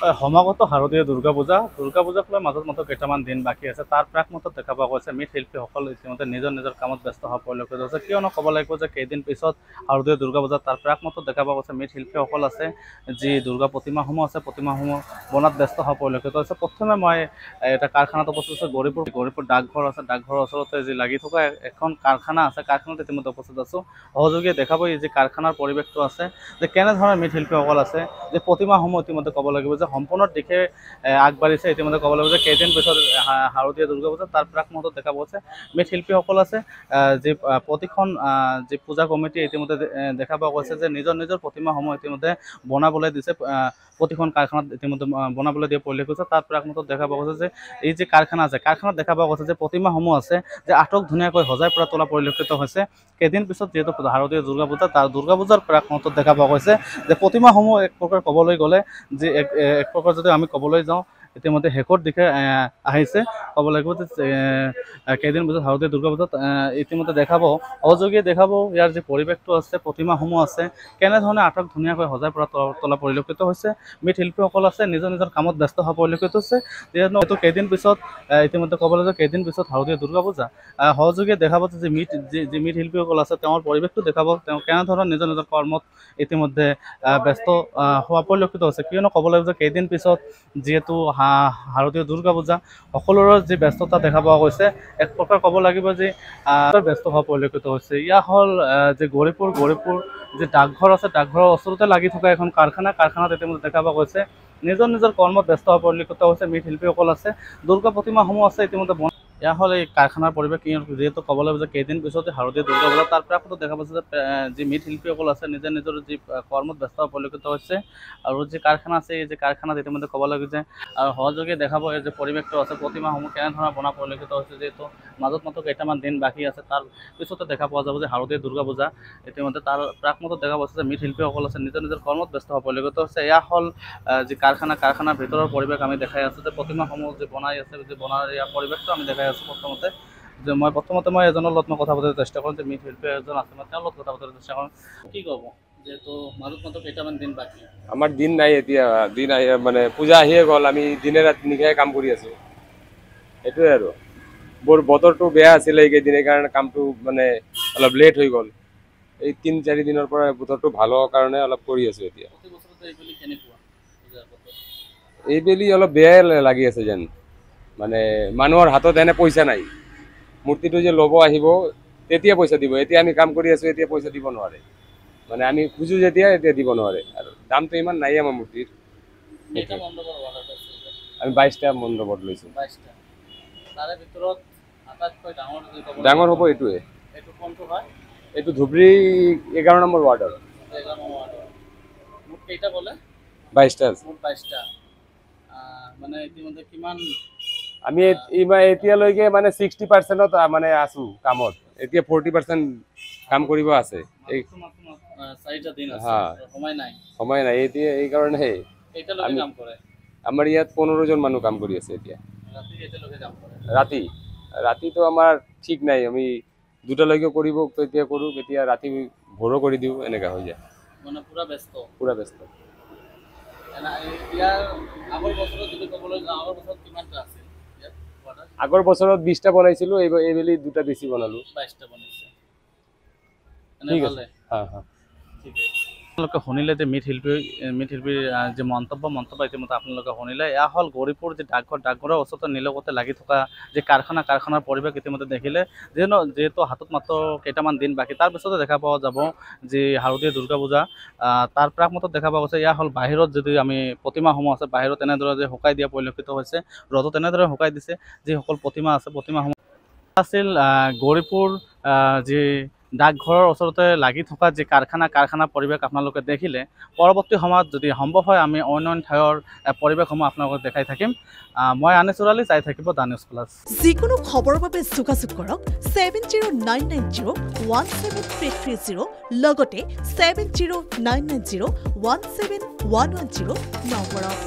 সমাগত শাৰদীয় দুৰ্গা পূজাক লৈ মাজত কেইটামান দিন বাকী আছে। তাৰ প্ৰাকমুহূৰ্তত দেখা পোৱা গৈছে মৃৎশিল্পীসকল ইতিমধ্যে নিজৰ কামত ব্যস্ত হোৱা পৰিলক্ষিত হৈছে। কিয়নো ক'ব লাগিব যে কেইদিন পিছত শাৰদীয় দুৰ্গা পূজা, তাৰ প্ৰাকমুহূৰ্তত দেখা পোৱা গৈছে মৃৎশিল্পীসকল আছে, যি দুৰ্গা প্ৰতিমাসমূহ আছে, প্ৰতিমাসমূহ বনাত ব্যস্ত হোৱা পৰিলক্ষিত হৈছে। প্ৰথমে মই এটা কাৰখানাত উপস্থিত আছোঁ। গৌৰীপুৰ ডাকঘৰ আছে, ডাকঘৰৰ ওচৰতে যি লাগি থকা এখন কাৰখানা আছে, কাৰখানাত ইতিমধ্যে উপস্থিত আছোঁ। সহযোগীয়ে দেখাব এই যি কাৰখানাৰ পৰিৱেশটো আছে, যে কেনেধৰণৰ মৃৎশিল্পীসকল আছে, যে প্ৰতিমাসমূহ ইতিমধ্যে ক'ব লাগিব যে সম্পূৰ্ণ দিশে আগবাঢ়িছে। ইতিমধ্যে ক'ব লাগিব যে কেইদিন পিছত শাৰদীয় দুৰ্গা পূজা, তাৰ প্ৰাকমুহূৰ্তত দেখা পোৱা গৈছে মৃৎশিল্পীসকল আছে, যি প্ৰতিখন যি পূজা কমিটি ইতিমধ্যে দেখা পোৱা গৈছে যে নিজৰ প্ৰতিমাসমূহ ইতিমধ্যে বনাবলৈ দিছে। প্ৰতিখন কাৰখানাত ইতিমধ্যে বনাবলৈ দিয়া পৰিলক্ষিত হৈছে। তাৰ প্ৰাকমুহূৰ্তত দেখা পোৱা গৈছে যে এই যি কাৰখানা আছে, কাৰখানাত দেখা পোৱা গৈছে যে প্ৰতিমাসমূহ আছে যে আটক ধুনীয়াকৈ সজাই পৰা তোলা পৰিলক্ষিত হৈছে। কেইদিন পিছত যিহেতু শাৰদীয় দুৰ্গা পূজা, তাৰ দুৰ্গা পূজাৰ প্ৰাকমুহূৰ্তত দেখা পোৱা গৈছে যে প্ৰতিমাসমূহ এক প্ৰকাৰ ক'বলৈ গ'লে যে এক প্ৰকাৰ যদি আমি ক'বলৈ যাওঁ ইতিমধ্যে শেষৰ দিশে আহিছে। ক'ব লাগিব যে কেইদিন পিছত শাৰদীয় দুৰ্গা পূজাত ইতিমধ্যে দেখাব, সহযোগীয়ে দেখাব ইয়াৰ যি পৰিৱেশটো আছে, প্ৰতিমাসমূহ আছে, কেনেধৰণে আটক ধুনীয়াকৈ সজাই পৰা তোলা পৰিলক্ষিত হৈছে। মৃৎশিল্পীসকল আছে নিজৰ কামত ব্যস্ত হোৱা পৰিলক্ষিত হৈছে। যিহেতু কেইদিন পিছত ইতিমধ্যে ক'ব লাগিব কেইদিন পিছত শাৰদীয় দুৰ্গা পূজা, সহযোগীয়ে দেখাব যে যি মৃৎশিল্পীসকল আছে তেওঁৰ পৰিৱেশটো দেখাব, তেওঁ কেনেধৰণৰ নিজৰ কৰ্মত ইতিমধ্যে ব্যস্ত হোৱা পৰিলক্ষিত হৈছে। কিয়নো ক'ব লাগিব যে কেইদিন পিছত যিহেতু শাৰদীয় দুৰ্গা পূজা, সকলোৰে যি ব্যস্ততা দেখা পোৱা গৈছে, এক প্ৰকাৰ ক'ব লাগিব যে ব্যস্ত হোৱা পৰিলক্ষিত হৈছে। ইয়া হ'ল যে গৌৰীপুৰ যি ডাকঘৰ আছে, ডাকঘৰৰ ওচৰতে লাগি থকা এখন কাৰখানাত ইতিমধ্যে দেখা পোৱা গৈছে নিজৰ কৰ্মত ব্যস্ত হোৱা পৰিলক্ষিত হৈছে। মৃৎশিল্পীসকল আছে, দুৰ্গা প্ৰতিমাসমূহ আছে ইতিমধ্যে। এয়া হ'ল এই কাৰখানাৰ পৰিৱেশ। যিহেতু ক'ব লাগিব যে কেইদিন পিছতে শাৰদীয় দুৰ্গা পূজা, তাৰ প্ৰাকতো দেখা পাইছে যে যি মৃৎশিল্পীসকল আছে নিজৰ যি কৰ্মত ব্যস্ত পৰিলক্ষিত হৈছে। আৰু যি কাৰখানা আছে, এই যি কাৰখানাত ইতিমধ্যে ক'ব লাগিব যে আৰু সহযোগীয়ে দেখাব এই যে পৰিৱেশটো আছে, প্ৰতিমাসমূহ কেনেধৰণৰ বনা পৰিলক্ষিত হৈছে। যিহেতু মাজত কেইটামান দিন বাকী আছে, তাৰ পিছতে দেখা পোৱা যাব যে শাৰদীয় দুৰ্গা পূজা। ইতিমধ্যে তাৰ প্ৰাকমুহূৰ্তত দেখা পাইছে যে মৃৎশিল্পীসকল আছে নিজৰ কৰ্মত ব্যস্ত হোৱা পৰিলক্ষিত হৈছে। এয়া হ'ল যি কাৰখানাৰ ভিতৰৰ পৰিৱেশ আমি দেখাই আছোঁ, যে প্ৰতিমাসমূহ যি বনাই আছে, যি বনাৰ ইয়াৰ পৰিৱেশটো আমি দেখাই আছোঁ। প্ৰথমতে মই এজনৰ লগত কথা পাতিবলৈ চেষ্টা কৰিম, যে মৃৎশিল্পী এজন আছে, মই তেওঁৰ লগত কথা পাতিবলৈ চেষ্টা কৰিম। কি ক'ব, যিহেতু মাজত কেইটামান দিন বাকী? আমাৰ দিন নাই এতিয়া, মানে পূজা আহিয়ে গ'ল। আমি দিনে ৰাতি নিশাই কাম কৰি আছোঁ। সেইটোৱে আৰু বতৰটো বেয়া আছিলে এইকেইদিন, কাৰণে কামটো মানে অলপ লেট হৈ গ'ল। এই 3-4 দিনৰ পৰা বতৰটো ভাল হোৱাৰ কাৰণে অলপ কৰি আছোঁ এতিয়া। এইবেলি অলপ বেয়াই লাগি আছে যেন, মানে মানুহৰ হাতত এনে পইচা নাই। মূৰ্তিটো যে ল'ব আহিব তেতিয়া পইচা দিব, এতিয়া আমি কাম কৰি আছোঁ, এতিয়া পইচা দিব নোৱাৰে। মানে আমি খুজোঁ যেতিয়া এতিয়া দিব নোৱাৰে। আৰু দামটো ইমান নাই আমাৰ মূৰ্তিৰ। আমি 22টা মণ্ডপত লৈছোঁ। ডাঙৰ হ'ব এইটোৱে। এইটো ধুবুৰী 11 নম্বৰ ৱাৰ্ডৰ। 22টা। আমি এতিয়ালৈকে মানে 60%ত মানে আছোঁ কামত। এতিয়া 40% কাম কৰিব আছে। সময় নাই এতিয়া, এইকাৰণে আমাৰ ইয়াত 15 জন মানুহ কাম কৰি আছে এতিয়া। ৰাতিটো আমাৰ ঠিক নাই, আমি 2টালৈকে কৰিব, কেতিয়া কৰোঁ, কেতিয়া ৰাতি ভোৰো কৰি দিওঁ, এনেকুৱা হৈ যায়। পুৰা ব্যস্ত। আগৰ বছৰত 20টা বনাইছিলোঁ, এইবেলি 2টা বেছি বনালোঁ। ঠিক আছে। আপোনালোকে শুনিলে যে মৃৎশিল্পীৰ যি মন্তব্য ইতিমধ্যে আপোনালোকে শুনিলে। এয়া হ'ল গৌৰীপুৰ যি ডাকঘৰৰ ওচৰতে নিলগতে লাগি থকা যি কাৰখানাৰ পৰিৱেশ ইতিমধ্যে দেখিলে। যিহেতু হাতত মাত্ৰ কেইটামান দিন বাকী, তাৰ পিছতে দেখা পোৱা যাব যি শাৰদীয় দুৰ্গা পূজা। তাৰ প্ৰাকমুহূৰ্তত দেখা পোৱা গৈছে এয়া হ'ল বাহিৰত যদি আমি প্ৰতিমাসমূহ আছে, বাহিৰত এনেদৰে যে শুকাই দিয়া পৰিলক্ষিত হৈছে, ৰ'দত এনেদৰে শুকাই দিছে। যিসকল প্ৰতিমা আছে, প্ৰতিমাসমূহ আছিল গৌৰীপুৰ যি ডাকঘৰৰ ওচৰতে লাগি থকা যি কাৰখানাৰ পৰিৱেশ আপোনালোকে দেখিলে। পৰৱৰ্তী সময়ত যদি সম্ভৱ হয় আমি অন্য ঠাইৰ পৰিৱেশসমূহ আপোনালোকক দেখাই থাকিম। মই আনিছুৰ আলী, চাই থাকিব দা নিউজ প্লাছ। যিকোনো খবৰৰ বাবে যোগাযোগ কৰক 7099017330 লগতে 7099017110 নম্বৰত।